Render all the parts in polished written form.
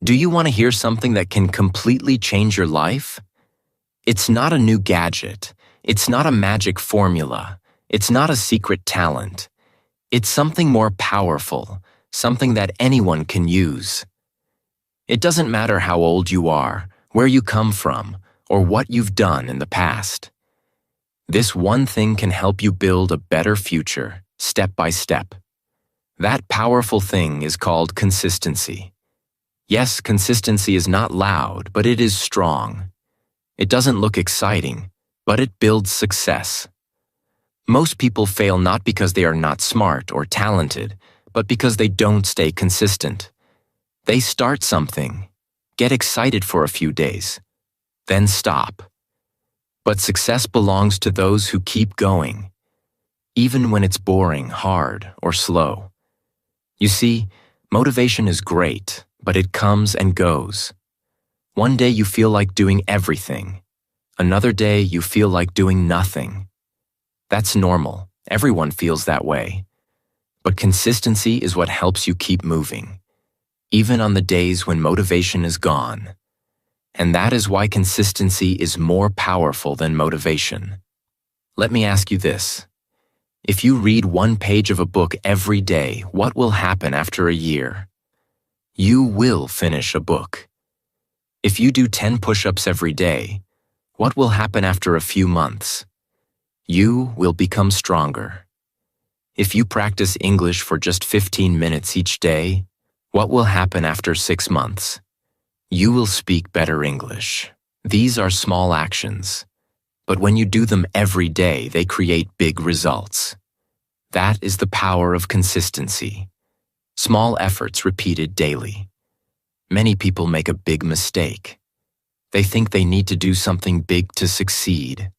Do you want to hear something that can completely change your life? It's not a new gadget. It's not a magic formula. It's not a secret talent. It's something more powerful, something that anyone can use. It doesn't matter how old you are, where you come from, or what you've done in the past. This one thing can help you build a better future, step by step. That powerful thing is called consistency. Yes, consistency is not loud, but it is strong. It doesn't look exciting, but it builds success. Most people fail not because they are not smart or talented, but because they don't stay consistent. They start something, get excited for a few days, then stop. But success belongs to those who keep going, even when it's boring, hard, or slow. You see, motivation is great, but it comes and goes. One day you feel like doing everything. Another day you feel like doing nothing. That's normal. Everyone feels that way. But consistency is what helps you keep moving, even on the days when motivation is gone. And that is why consistency is more powerful than motivation. Let me ask you this. If you read one page of a book every day, what will happen after a year? You will finish a book. If you do 10 push-ups every day, what will happen after a few months? You will become stronger. If you practice English for just 15 minutes each day, what will happen after 6 months? You will speak better English. These are small actions, but when you do them every day, they create big results. That is the power of consistency. Small efforts repeated daily. Many people make a big mistake. They think they need to do something big to succeed.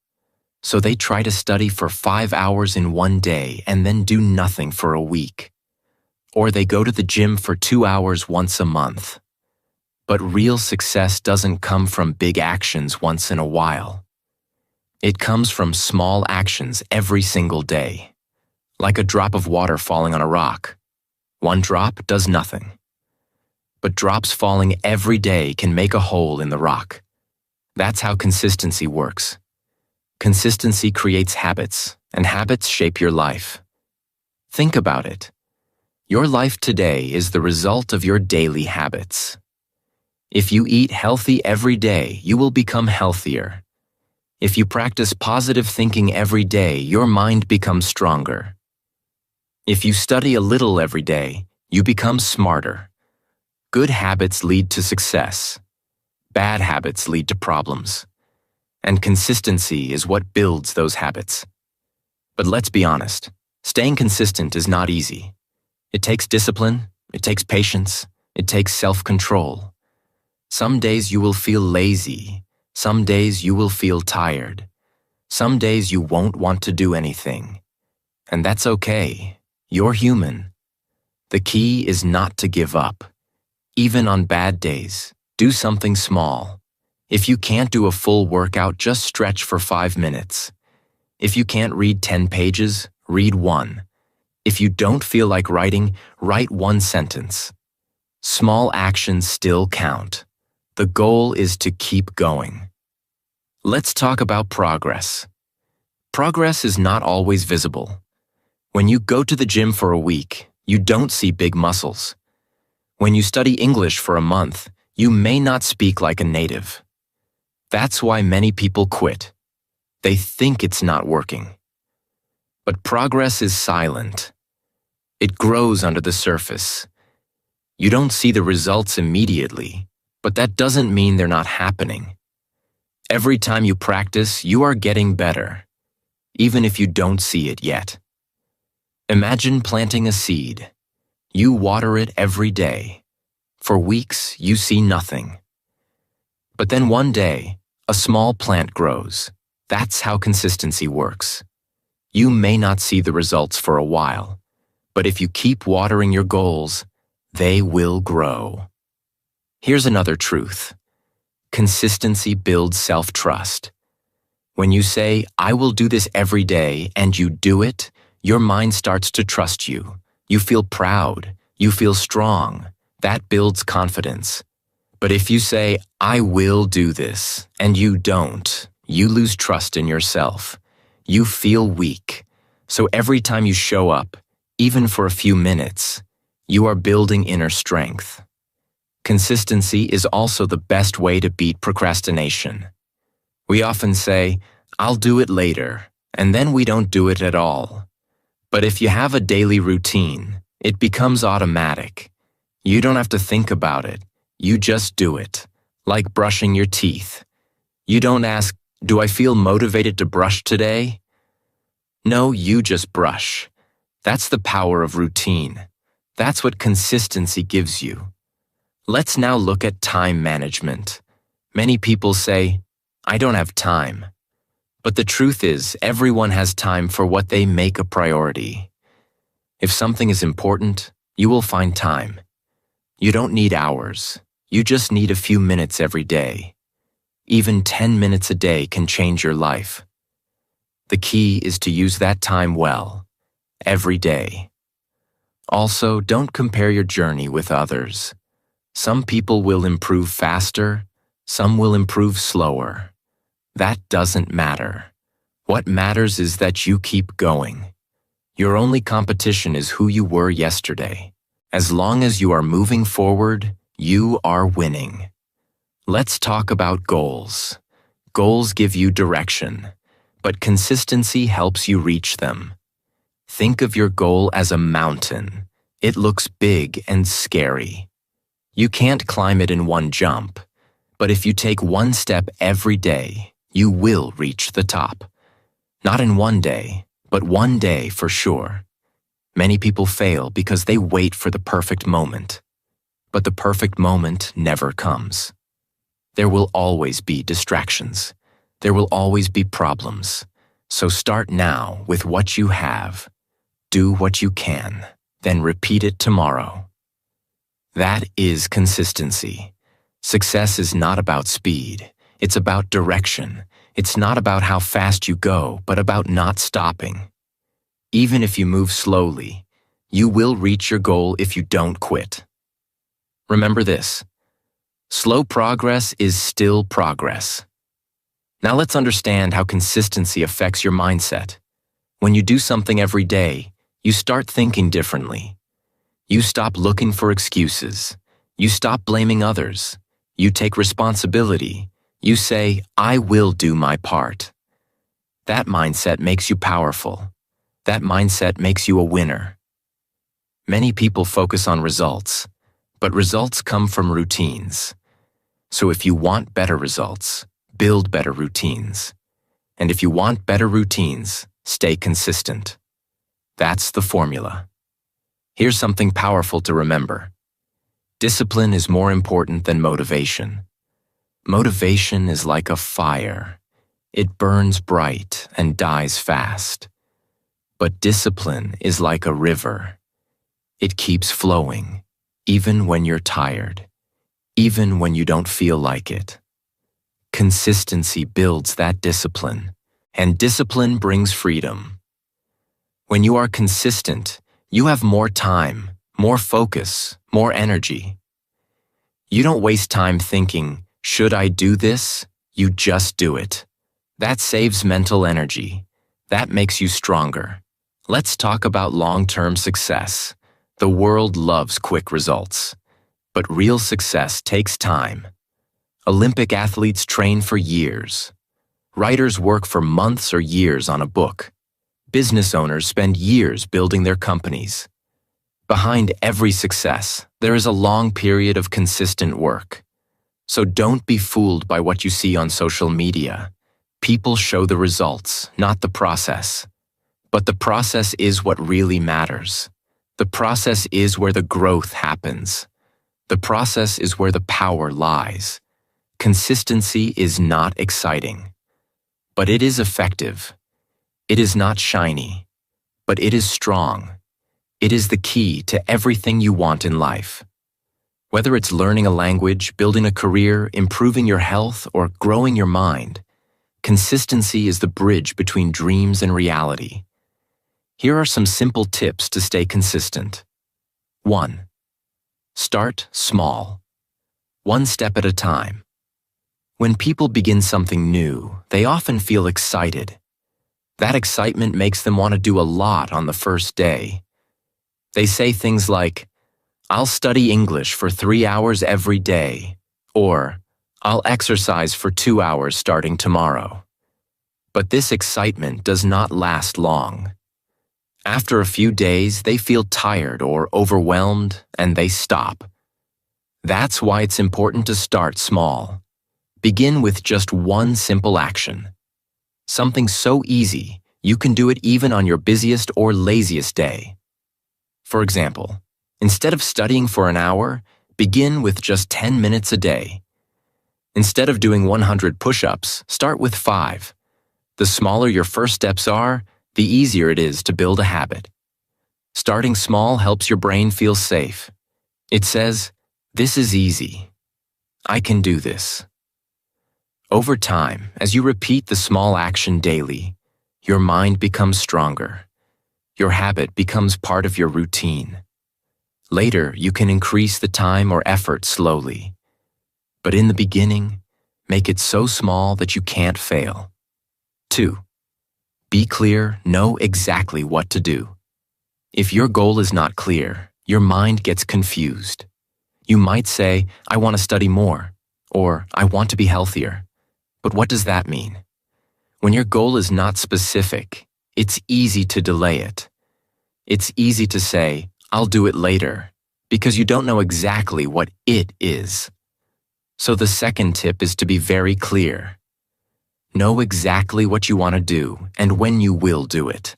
So they try to study for 5 hours in one day and then do nothing for a week. Or they go to the gym for 2 hours once a month. But real success doesn't come from big actions once in a while. It comes from small actions every single day, like a drop of water falling on a rock. One drop does nothing. But drops falling every day can make a hole in the rock. That's how consistency works. Consistency creates habits, and habits shape your life. Think about it. Your life today is the result of your daily habits. If you eat healthy every day, you will become healthier. If you practice positive thinking every day, your mind becomes stronger. If you study a little every day, you become smarter. Good habits lead to success. Bad habits lead to problems. And consistency is what builds those habits. But let's be honest, staying consistent is not easy. It takes discipline, it takes patience, it takes self-control. Some days you will feel lazy. Some days you will feel tired. Some days you won't want to do anything. And that's okay. You're human. The key is not to give up. Even on bad days, do something small. If you can't do a full workout, just stretch for 5 minutes. If you can't read 10 pages, read 1. If you don't feel like writing, write 1 sentence. Small actions still count. The goal is to keep going. Let's talk about progress. Progress is not always visible. When you go to the gym for a week, you don't see big muscles. When you study English for a month, you may not speak like a native. That's why many people quit. They think it's not working. But progress is silent. It grows under the surface. You don't see the results immediately, but that doesn't mean they're not happening. Every time you practice, you are getting better, even if you don't see it yet. Imagine planting a seed. You water it every day. For weeks, you see nothing. But then one day, a small plant grows. That's how consistency works. You may not see the results for a while, but if you keep watering your goals, they will grow. Here's another truth. Consistency builds self-trust. When you say, "I will do this every day," and you do it, your mind starts to trust you. You feel proud. You feel strong. That builds confidence. But if you say, I will do this, and you don't, you lose trust in yourself. You feel weak. So every time you show up, even for a few minutes, you are building inner strength. Consistency is also the best way to beat procrastination. We often say, I'll do it later, and then we don't do it at all. But if you have a daily routine, it becomes automatic. You don't have to think about it. You just do it, like brushing your teeth. You don't ask, do I feel motivated to brush today? No, you just brush. That's the power of routine. That's what consistency gives you. Let's now look at time management. Many people say, I don't have time. But the truth is, everyone has time for what they make a priority. If something is important, you will find time. You don't need hours. You just need a few minutes every day. Even 10 minutes a day can change your life. The key is to use that time well, every day. Also, don't compare your journey with others. Some people will improve faster, some will improve slower. That doesn't matter. What matters is that you keep going. Your only competition is who you were yesterday. As long as you are moving forward, you are winning. Let's talk about goals. Goals give you direction, but consistency helps you reach them. Think of your goal as a mountain. It looks big and scary. You can't climb it in one jump, but if you take one step every day, you will reach the top. Not in one day, but one day for sure. Many people fail because they wait for the perfect moment. But the perfect moment never comes. There will always be distractions. There will always be problems. So start now with what you have. Do what you can, then repeat it tomorrow. That is consistency. Success is not about speed. It's about direction. It's not about how fast you go, but about not stopping. Even if you move slowly, you will reach your goal if you don't quit. Remember this: slow progress is still progress. Now let's understand how consistency affects your mindset. When you do something every day, you start thinking differently. You stop looking for excuses. You stop blaming others. You take responsibility. You say, I will do my part. That mindset makes you powerful. That mindset makes you a winner. Many people focus on results, but results come from routines. So if you want better results, build better routines. And if you want better routines, stay consistent. That's the formula. Here's something powerful to remember. Discipline is more important than motivation. Motivation is like a fire. It burns bright and dies fast. But discipline is like a river. It keeps flowing, even when you're tired, even when you don't feel like it. Consistency builds that discipline, and discipline brings freedom. When you are consistent, you have more time, more focus, more energy. You don't waste time thinking, should I do this? You just do it. That saves mental energy. That makes you stronger. Let's talk about long-term success. The world loves quick results. But real success takes time. Olympic athletes train for years. Writers work for months or years on a book. Business owners spend years building their companies. Behind every success, there is a long period of consistent work. So don't be fooled by what you see on social media. People show the results, not the process. But the process is what really matters. The process is where the growth happens. The process is where the power lies. Consistency is not exciting, but it is effective. It is not shiny, but it is strong. It is the key to everything you want in life. Whether it's learning a language, building a career, improving your health, or growing your mind, consistency is the bridge between dreams and reality. Here are some simple tips to stay consistent. 1. Start small. one step at a time. When people begin something new, they often feel excited. That excitement makes them want to do a lot on the first day. They say things like, "I'll study English for 3 hours every day," or "I'll exercise for 2 hours starting tomorrow." But this excitement does not last long. After a few days, they feel tired or overwhelmed, and they stop. That's why it's important to start small. Begin with just one simple action. Something so easy, you can do it even on your busiest or laziest day. For example, instead of studying for an hour, begin with just 10 minutes a day. Instead of doing 100 push-ups, start with 5. The smaller your first steps are, the easier it is to build a habit. Starting small helps your brain feel safe. It says, "This is easy. I can do this." Over time, as you repeat the small action daily, your mind becomes stronger. Your habit becomes part of your routine. Later, you can increase the time or effort slowly. But in the beginning, make it so small that you can't fail. 2. Be clear, know exactly what to do. If your goal is not clear, your mind gets confused. You might say, "I want to study more," or "I want to be healthier." But what does that mean? When your goal is not specific, it's easy to delay it. It's easy to say, "I'll do it later," because you don't know exactly what it is. So the second tip is to be very clear. Know exactly what you want to do and when you will do it.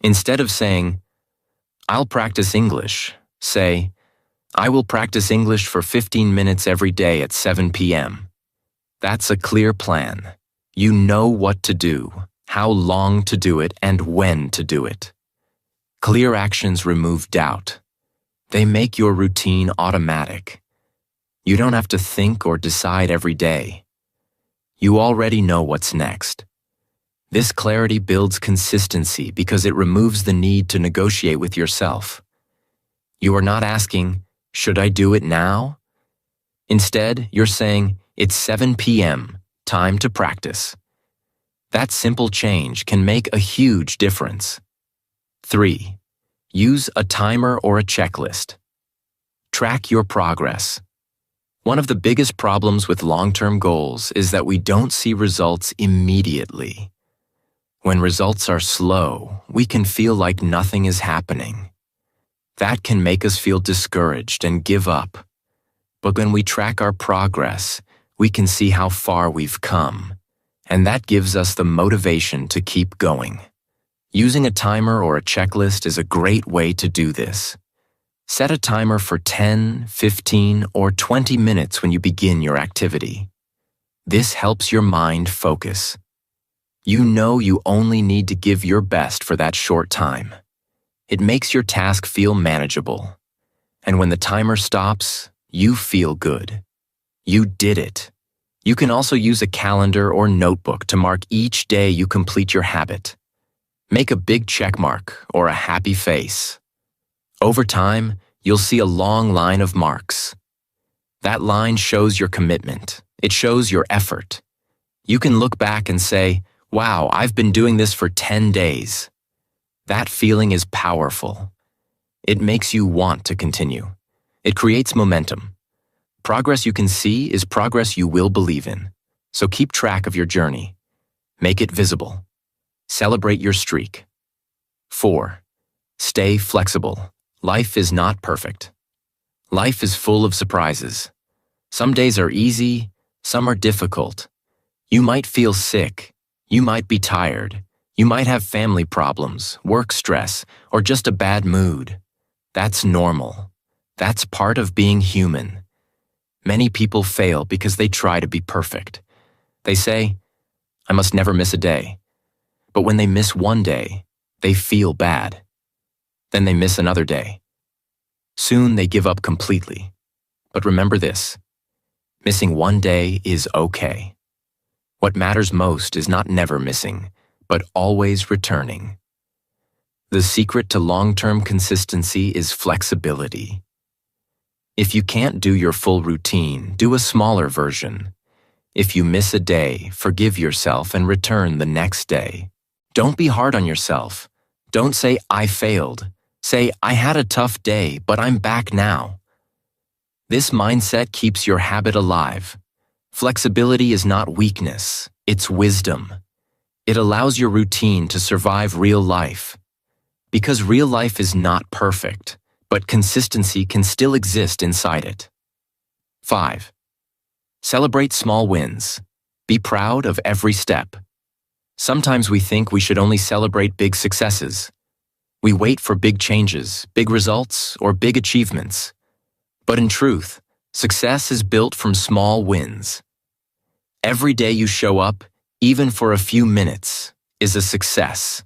Instead of saying, "I'll practice English," say, "I will practice English for 15 minutes every day at 7 p.m. That's a clear plan. You know what to do, how long to do it, and when to do it. Clear actions remove doubt. They make your routine automatic. You don't have to think or decide every day. You already know what's next. This clarity builds consistency because it removes the need to negotiate with yourself. You are not asking, "Should I do it now?" Instead, you're saying, "It's 7 p.m., time to practice." That simple change can make a huge difference. 3. Use a timer or a checklist. Track your progress. One of the biggest problems with long-term goals is that we don't see results immediately. When results are slow, we can feel like nothing is happening. That can make us feel discouraged and give up. But when we track our progress, we can see how far we've come, and that gives us the motivation to keep going. Using a timer or a checklist is a great way to do this. Set a timer for 10, 15, or 20 minutes when you begin your activity. This helps your mind focus. You know you only need to give your best for that short time. It makes your task feel manageable. And when the timer stops, you feel good. You did it. You can also use a calendar or notebook to mark each day you complete your habit. Make a big check mark or a happy face. Over time, you'll see a long line of marks. That line shows your commitment. It shows your effort. You can look back and say, "Wow, I've been doing this for 10 days. That feeling is powerful. It makes you want to continue. It creates momentum. Progress you can see is progress you will believe in. So keep track of your journey. Make it visible. Celebrate your streak. 4. Stay flexible. Life is not perfect. Life is full of surprises. Some days are easy, some are difficult. You might feel sick. You might be tired. You might have family problems, work stress, or just a bad mood. That's normal. That's part of being human. Many people fail because they try to be perfect. They say, "I must never miss a day." But when they miss one day, they feel bad. Then they miss another day. Soon they give up completely. But remember this, missing one day is okay. What matters most is not never missing, but always returning. The secret to long-term consistency is flexibility. If you can't do your full routine, do a smaller version. If you miss a day, forgive yourself and return the next day. Don't be hard on yourself. Don't say, I failed. Say, I had a tough day, but I'm back now. This mindset keeps your habit alive. Flexibility is not weakness, it's wisdom. It allows your routine to survive real life. Because real life is not perfect, but consistency can still exist inside it. 5. Celebrate small wins. Be proud of every step. Sometimes we think we should only celebrate big successes. We wait for big changes, big results, or big achievements. But in truth, success is built from small wins. Every day you show up, even for a few minutes, is a success.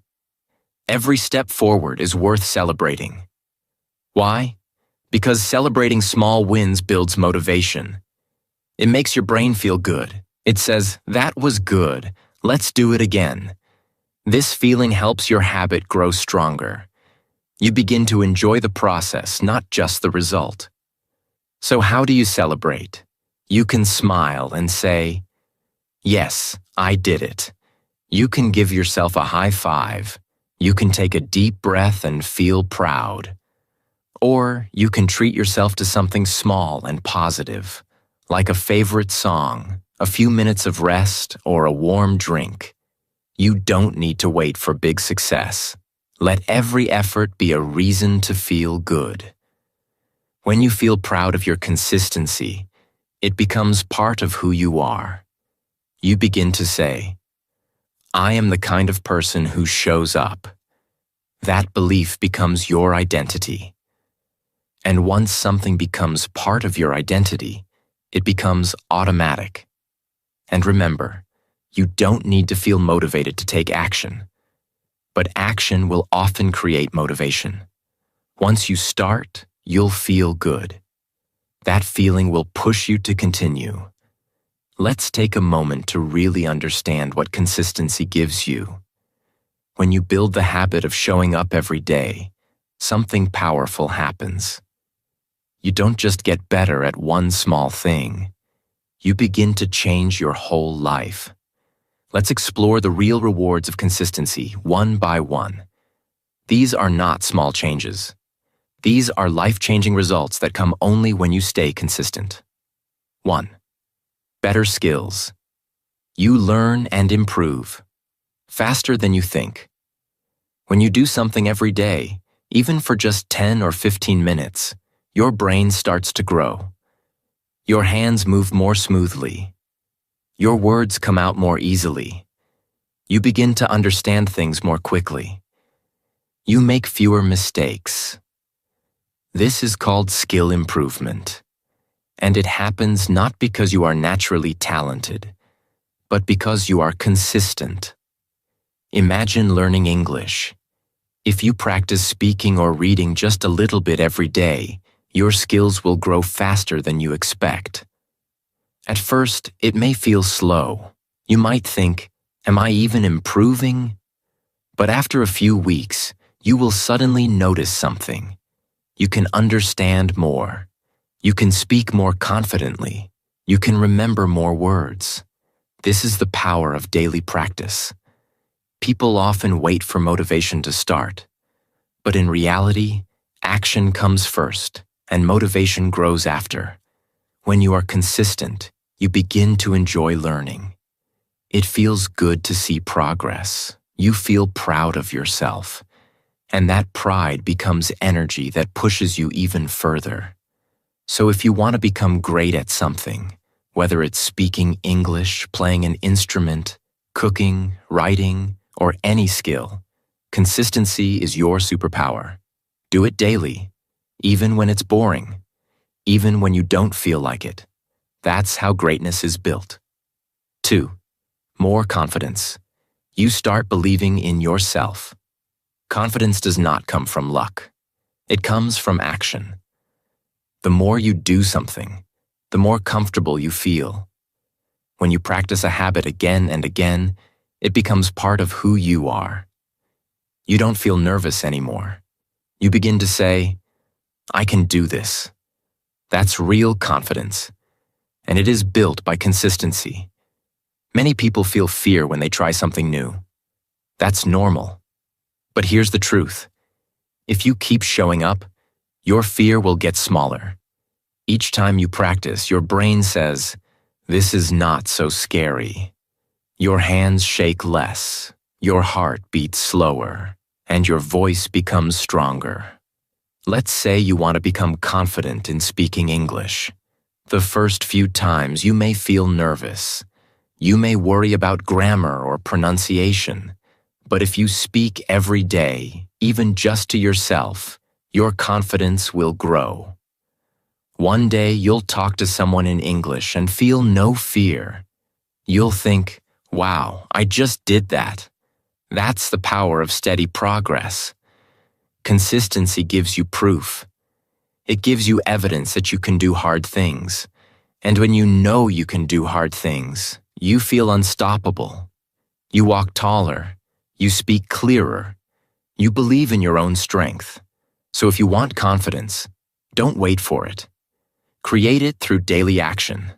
Every step forward is worth celebrating. Why? Because celebrating small wins builds motivation. It makes your brain feel good. It says, that was good, let's do it again. This feeling helps your habit grow stronger. You begin to enjoy the process, not just the result. So how do you celebrate? You can smile and say, yes, I did it. You can give yourself a high five. You can take a deep breath and feel proud. Or you can treat yourself to something small and positive, like a favorite song, a few minutes of rest, or a warm drink. You don't need to wait for big success. Let every effort be a reason to feel good. When you feel proud of your consistency, it becomes part of who you are. You begin to say, I am the kind of person who shows up. That belief becomes your identity. And once something becomes part of your identity, it becomes automatic. And remember, you don't need to feel motivated to take action. But action will often create motivation. Once you start, you'll feel good. That feeling will push you to continue. Let's take a moment to really understand what consistency gives you. When you build the habit of showing up every day, something powerful happens. You don't just get better at one small thing. You begin to change your whole life. Let's explore the real rewards of consistency one by one. These are not small changes. These are life-changing results that come only when you stay consistent. 1. Better skills. You learn and improve faster than you think. When you do something every day, even for just 10 or 15 minutes, your brain starts to grow. Your hands move more smoothly. Your words come out more easily. You begin to understand things more quickly. You make fewer mistakes. This is called skill improvement. And it happens not because you are naturally talented, but because you are consistent. Imagine learning English. If you practice speaking or reading just a little bit every day, your skills will grow faster than you expect. At first, it may feel slow. You might think, am I even improving? But after a few weeks, you will suddenly notice something. You can understand more. You can speak more confidently. You can remember more words. This is the power of daily practice. People often wait for motivation to start. But in reality, action comes first, and motivation grows after. When you are consistent, you begin to enjoy learning. It feels good to see progress. You feel proud of yourself. And that pride becomes energy that pushes you even further. So if you want to become great at something, whether it's speaking English, playing an instrument, cooking, writing, or any skill, consistency is your superpower. Do it daily, even when it's boring, even when you don't feel like it. That's how greatness is built. 2. More confidence. You start believing in yourself. Confidence does not come from luck. It comes from action. The more you do something, the more comfortable you feel. When you practice a habit again and again, it becomes part of who you are. You don't feel nervous anymore. You begin to say, I can do this. That's real confidence, and it is built by consistency. Many people feel fear when they try something new. That's normal. But here's the truth. If you keep showing up, your fear will get smaller. Each time you practice, your brain says, "This is not so scary." Your hands shake less, your heart beats slower, and your voice becomes stronger. Let's say you want to become confident in speaking English. The first few times you may feel nervous. You may worry about grammar or pronunciation. But if you speak every day, even just to yourself, your confidence will grow. One day you'll talk to someone in English and feel no fear. You'll think, "Wow, I just did that." That's the power of steady progress. Consistency gives you proof. It gives you evidence that you can do hard things. And when you know you can do hard things, you feel unstoppable. You walk taller. You speak clearer. You believe in your own strength. So if you want confidence, don't wait for it. Create it through daily action.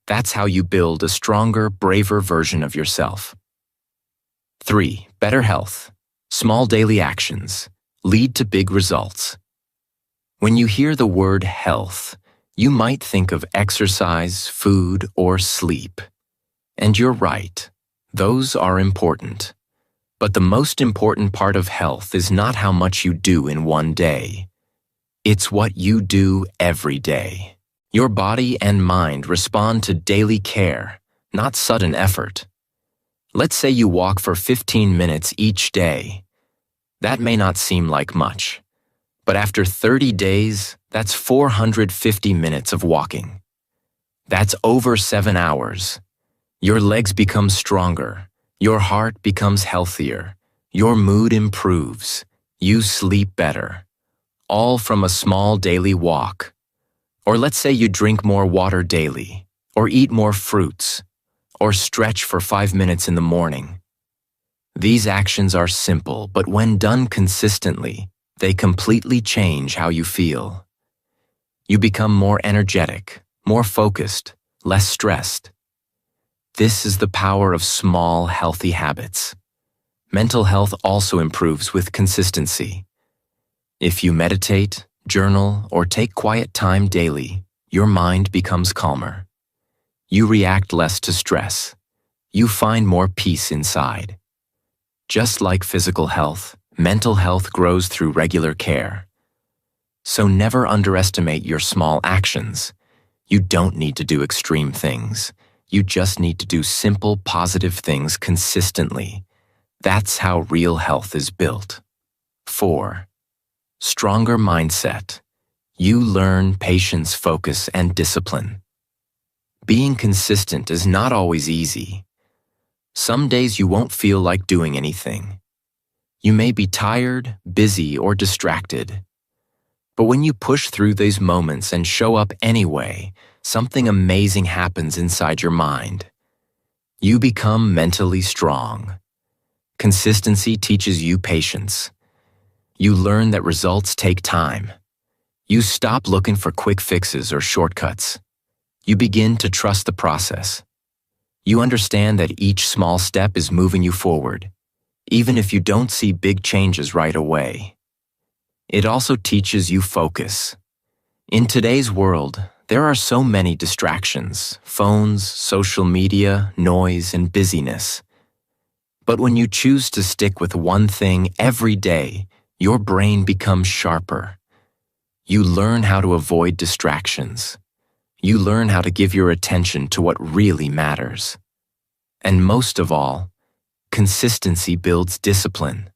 That's how you build a stronger, braver version of yourself. 3. Better health. Small daily actions lead to big results. When you hear the word health, you might think of exercise, food, or sleep. And you're right, those are important. But the most important part of health is not how much you do in one day. It's what you do every day. Your body and mind respond to daily care, not sudden effort. Let's say you walk for 15 minutes each day. That may not seem like much, but after 30 days, that's 450 minutes of walking. That's over 7 hours. Your legs become stronger. Your heart becomes healthier. Your mood improves. You sleep better. All from a small daily walk. Or let's say you drink more water daily, or eat more fruits, or stretch for 5 minutes in the morning. These actions are simple, but when done consistently, they completely change how you feel. You become more energetic, more focused, less stressed. This is the power of small, healthy habits. Mental health also improves with consistency. If you meditate, journal, or take quiet time daily, your mind becomes calmer. You react less to stress. You find more peace inside. Just like physical health, mental health grows through regular care. So never underestimate your small actions. You don't need to do extreme things. You just need to do simple, positive things consistently. That's how real health is built. 4. Stronger mindset. You learn patience, focus, and discipline. Being consistent is not always easy. Some days you won't feel like doing anything. You may be tired, busy, or distracted. But when you push through these moments and show up anyway, something amazing happens inside your mind. You become mentally strong. Consistency teaches you patience. You learn that results take time. You stop looking for quick fixes or shortcuts. You begin to trust the process. You understand that each small step is moving you forward, even if you don't see big changes right away. It also teaches you focus. In today's world, there are so many distractions: phones, social media, noise, and busyness. But when you choose to stick with one thing every day, your brain becomes sharper. You learn how to avoid distractions. You learn how to give your attention to what really matters. And most of all, consistency builds discipline.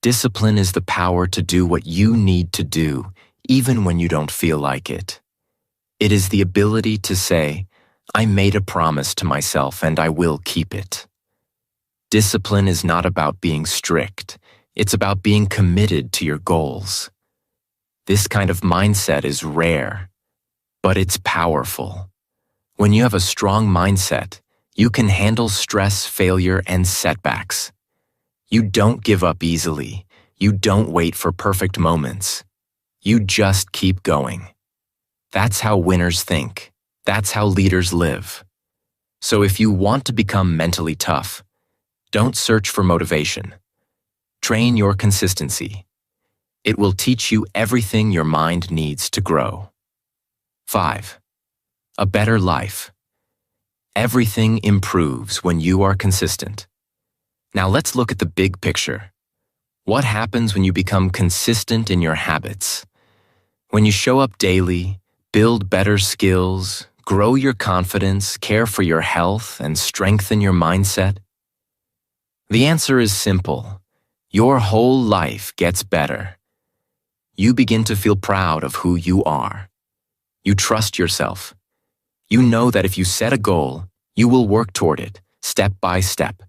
Discipline is the power to do what you need to do, even when you don't feel like it. It is the ability to say, "I made a promise to myself and I will keep it." Discipline is not about being strict. It's about being committed to your goals. This kind of mindset is rare, but it's powerful. When you have a strong mindset, you can handle stress, failure, and setbacks. You don't give up easily. You don't wait for perfect moments. You just keep going. That's how winners think. That's how leaders live. So if you want to become mentally tough, don't search for motivation. Train your consistency. It will teach you everything your mind needs to grow. 5. A better life. Everything improves when you are consistent. Now let's look at the big picture. What happens when you become consistent in your habits? When you show up daily, build better skills, grow your confidence, care for your health, and strengthen your mindset? The answer is simple. Your whole life gets better. You begin to feel proud of who you are. You trust yourself. You know that if you set a goal, you will work toward it, step by step.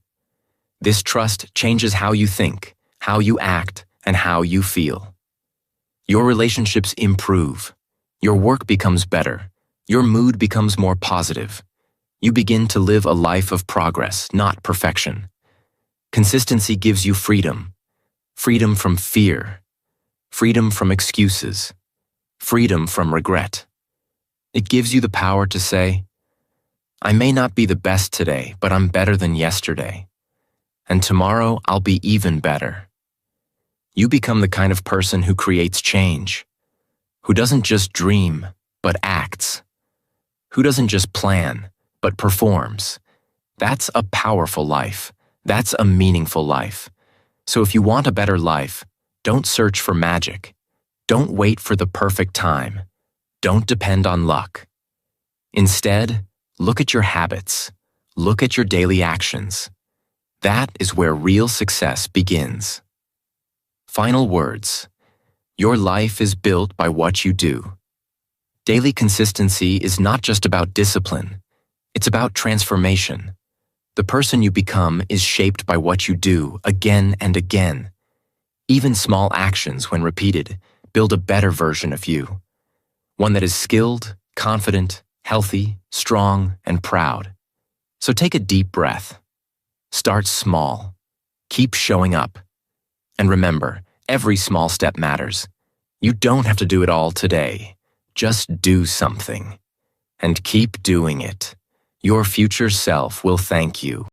This trust changes how you think, how you act, and how you feel. Your relationships improve. Your work becomes better. Your mood becomes more positive. You begin to live a life of progress, not perfection. Consistency gives you freedom. Freedom from fear. Freedom from excuses. Freedom from regret. It gives you the power to say, I may not be the best today, but I'm better than yesterday. And tomorrow I'll be even better. You become the kind of person who creates change, who doesn't just dream, but acts, who doesn't just plan, but performs. That's a powerful life. That's a meaningful life. So if you want a better life, don't search for magic. Don't wait for the perfect time. Don't depend on luck. Instead, look at your habits. Look at your daily actions. That is where real success begins. Final words. Your life is built by what you do. Daily consistency is not just about discipline. It's about transformation. The person you become is shaped by what you do again and again. Even small actions, when repeated, build a better version of you. One that is skilled, confident, healthy, strong, and proud. So take a deep breath. Start small. Keep showing up. And remember, every small step matters. You don't have to do it all today. Just do something. And keep doing it. Your future self will thank you.